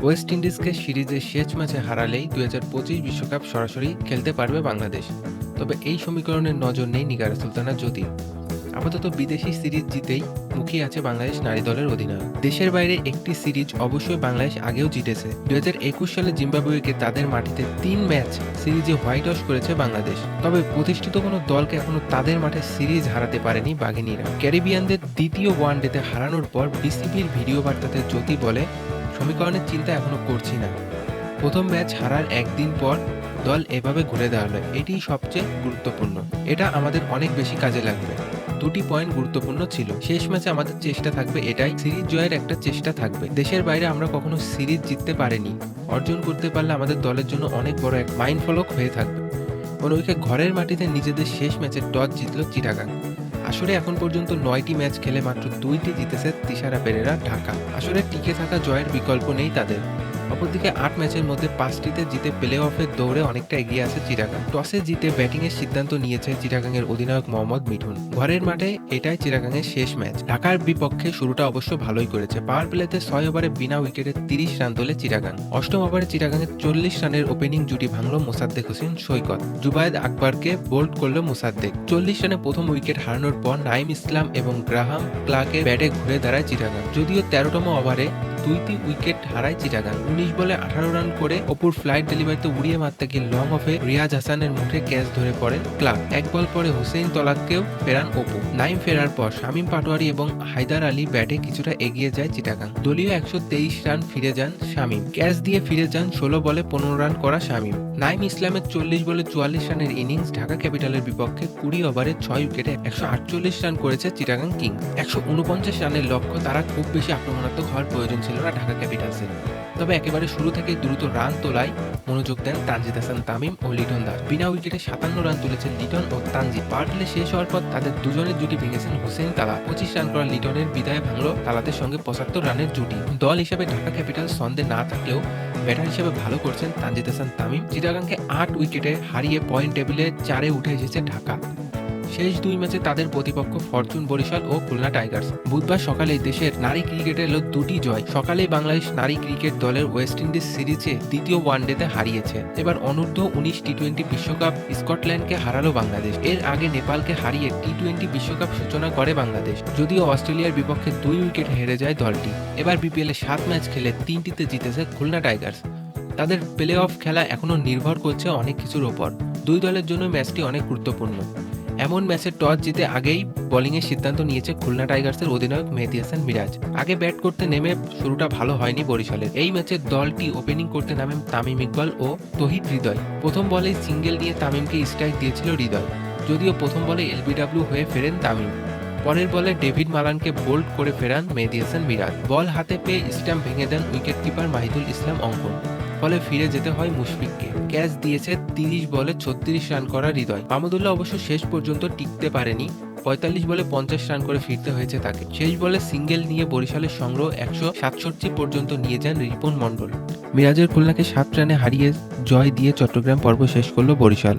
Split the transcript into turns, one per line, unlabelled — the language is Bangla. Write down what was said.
ওয়েস্ট ইন্ডিজকে সিরিজের শেষ ম্যাচে হারালেই ২০২৫ বিশ্বকাপ সরাসরি খেলতে পারবে বাংলাদেশ। তবে এই সমীকরণের নজর নেই নিগারা সুলতানা জ্যোতির। আপাতত বিদেশি সিরিজ জিতেই মুখিয়ে আছে বাংলাদেশ নারী দলের অধিনায়ক। দেশের বাইরে একটি সিরিজ অবশ্যই বাংলাদেশ আগেও জিতেছে। ২০২১ সালে জিম্বাবুয়েকে তাদের মাটিতে ৩ ম্যাচ সিরিজে হোয়াইট ওয়াশ করেছে বাংলাদেশ। তবে প্রতিষ্ঠিত কোনো দলকে এখনো তাদের মাঠে সিরিজ হারাতে পারেনি বাঘিনীরা। ক্যারিবিয়ানদের দ্বিতীয় ওয়ানডেতে হারানোর পর বিসিবির ভিডিও বার্তাতে জ্যোতি বলে, সমীকরণের চিন্তা এখনো করছি না। প্রথম ম্যাচ হারার একদিন পর দল এভাবে ঘুরে দাঁড়ালো, এটিই সবচেয়ে গুরুত্বপূর্ণ। এটা আমাদের অনেক বেশি কাজে লাগবে। দুটি পয়েন্ট গুরুত্বপূর্ণ ছিল। শেষ ম্যাচে আমাদের চেষ্টা থাকবে এটাই, সিরিজ জয়ের একটা চেষ্টা থাকবে। দেশের বাইরে আমরা কখনো সিরিজ জিততে পারিনি, অর্জন করতে পারলে আমাদের দলের জন্য অনেক বড় এক মাইন্ড ফলক হয়ে থাকবে। অন্যদিকে ঘরের মাটিতে নিজেদের শেষ ম্যাচে টস জিতল চিটাগাং। আসরে এখন পর্যন্ত ৯টি ম্যাচ খেলে মাত্র ২টি জিতেছে তিশারা পেরেরা ঢাকা। আসরে টিকে থাকা জয়ের বিকল্প নেই তাদের। অপরদিকে ৮ ম্যাচের মধ্যে ৫টিতে জিতে প্লে অফের দৌড়ে অনেকটা এগিয়ে আছে চিটাগাং। টসে জিতে ব্যাটিংয়ের সিদ্ধান্ত নিয়েছে চিটাগাংয়ের অধিনায়ক মোহাম্মদ মিঠুন। ঘরের মাঠে এটাই চিটাগাংয়ের শেষ ম্যাচ। ঢাকার বিপক্ষে শুরুটা অবশ্য ভালোই করেছে। পাওয়ার প্লেতে ৬ ওভারে বিনা উইকেটে ৩০ রান তোলে চিটাগাং। অষ্টম ওভারে চিটাগাংয়ের ৪০ রানের ওপেনিং জুটি ভাঙল মোসাদ্দেক হোসেন সৈকত। জুবায়েদ আকবরকে বোল্ড করল মোসাদ্দেক। ৪০ রানে প্রথম উইকেট হারানোর পর নাঈম ইসলাম এবং গ্রাহাম ক্লার্কের ব্যাটে ঘুরে দাঁড়ায় চিটাগাং। যদিও ১৩তম ওভারে ২টি উইকেট হারায় চিটাগাং। ১৯ বলে ১৮ রান করে অপুর ফ্লাইট ডেলিভারিতে উড়িয়ে মারতে গিয়ে লং অফে রিয়াজ হাসানের মুখে ক্যাচ ধরে পড়েন ক্লার্ক। এক বল পরে হুসেইন তলাককেও ফেরান অপু। নাইম ফেরার পর শামীম পাটোয়ারি এবং হায়দার আলী ব্যাটে কিছুটা এগিয়ে যায় চিটাগাং। দলীয় ১২৩ রান ফিরে যান শামীম। ক্যাচ দিয়ে ফিরে যান ১৬ বলে ১৫ রান করা শামীম। নাইম ইসলামের ৪০ বলে ৪৪ রানের ইনিংস ঢাকা ক্যাপিটালের বিপক্ষে ২০ ওভারে ৬ উইকেটে ১৪৮ রান করেছে চিটাগাং কিংস। ১৪৯ রানের লক্ষ্য তারা খুব বেশি আক্রমণাত্মক হওয়ার প্রয়োজন ছিল না ঢাকা ক্যাপিটালসের। তবে একেবারে শুরু থেকে দ্রুত রান তোলায় মনোযোগ দেন তানজিদ হাসান তামিম ও লিটন দাস। বিনা উইকেটে ৫৭ রান তুলেছেন লিটন ও তানজিদ। পাওয়ার প্লে শেষ হওয়ার পর তাদের দুজনের জুটি ভেঙেছেন হুসেইন তালা। ২৫ রান করা লিটনের বিদায় ভাঙল তালাতের সঙ্গে ৭৫ রানের জুটি। দল হিসেবে ঢাকা ক্যাপিটালস ছন্দে না থাকলেও ব্যাটার হিসেবে ভালো করছেন তানজিদ হাসান তামিম। চিটাগাংকে ৮ উইকেটে হারিয়ে পয়েন্ট টেবিলে ৪-এ উঠে এসেছে ঢাকা। শেষ ২ ম্যাচে তাদের প্রতিপক্ষ ফরচুন বরিশাল ও খুলনা টাইগার্স। বুধবার সকালে দেশের নারী ক্রিকেটে এলো দুটি জয়। সকালেই বাংলাদেশ নারী ক্রিকেট দলের ওয়েস্ট ইন্ডিজ সিরিজে দ্বিতীয় ওয়ানডেতে হারিয়েছে। এবার অনূর্ধ্ব ১৯ টি-২০ বিশ্বকাপ স্কটল্যান্ডকে হারালো বাংলাদেশ। এর আগে নেপালকে হারিয়ে টি-২০ বিশ্বকাপ সূচনা করে বাংলাদেশ। যদিও অস্ট্রেলিয়ার বিপক্ষে ২ উইকেট হেরে যায় দলটি। এবার বিপিএলে ৭ ম্যাচ খেলে ৩টিতে জিতেছে খুলনা টাইগার্স। তাদের প্লে অফ খেলা এখনও নির্ভর করছে অনেক কিছুর ওপর। দুই দলের জন্য ম্যাচটি অনেক গুরুত্বপূর্ণ। এমন ম্যাচে টস জিতে আগেই বোলিংয়ের সিদ্ধান্ত নিয়েছে খুলনা টাইগার্সের অধিনায়ক মেহেদী হাসান মিরাজ। আগে ব্যাট করতে নেমে শুরুটা ভালো হয়নি বরিশালের। এই ম্যাচে দলটি ওপেনিং করতে নামেন তামিম ইকবাল ও তহিদ হৃদয়। প্রথম বলেই সিঙ্গেল নিয়ে তামিমকে স্ট্রাইক দিয়েছিল হৃদয়। যদিও প্রথম বলে এলবিডব্লিউ হয়ে ফেরেন তামিম। পরের বলে ডেভিড মালানকে বোল্ড করে ফেরান মেহেদী হাসান মিরাজ। বল হাতে পেয়ে স্ট্যাম্প ভেঙে দেন উইকেট কিপার মাহিদুল ইসলাম অঙ্কন। ফলে ফিরে যেতে হয় মুশফিককে। ক্যাচ দিয়েছে ৩০ বলে ৩৬ রান করা হৃদয়। মাহমুদুল্লাহ অবশ্য শেষ পর্যন্ত টিকতে পারেনি। ৪৫ বলে ৫০ রান করে ফিরতে হয়েছে তাকে। শেষ বলে সিঙ্গেল নিয়ে বরিশালের সংগ্রহ ১৬৭ পর্যন্ত নিয়ে যান রিপন মণ্ডল। মিরাজের খুলনাকে ৭ রানে হারিয়ে জয় দিয়ে চট্টগ্রাম পর্ব শেষ করল বরিশাল।